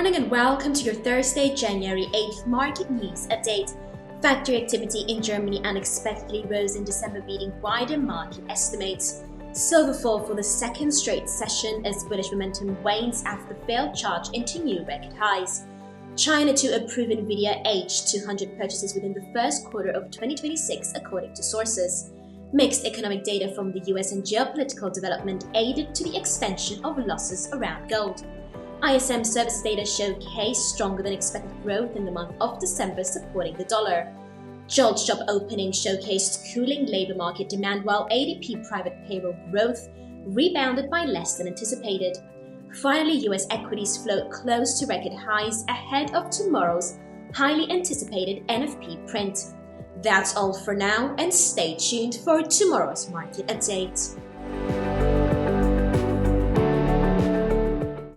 morning and welcome to your Thursday, January 8th market news update. Factory activity in Germany unexpectedly rose in December, beating wider market estimates. Silver fall for the second straight session as bullish momentum wanes after the failed charge into new record highs. China to approve NVIDIA H200 purchases within the first quarter of 2026, according to sources. Mixed economic data from the US and geopolitical development aided to the extension of losses around gold. ISM services data showcased stronger than expected growth in the month of December, supporting the dollar. JOLTS job openings showcased cooling labor market demand, while ADP private payroll growth rebounded by less than anticipated. Finally, US equities float close to record highs ahead of tomorrow's highly anticipated NFP print. That's all for now, and stay tuned for tomorrow's market update.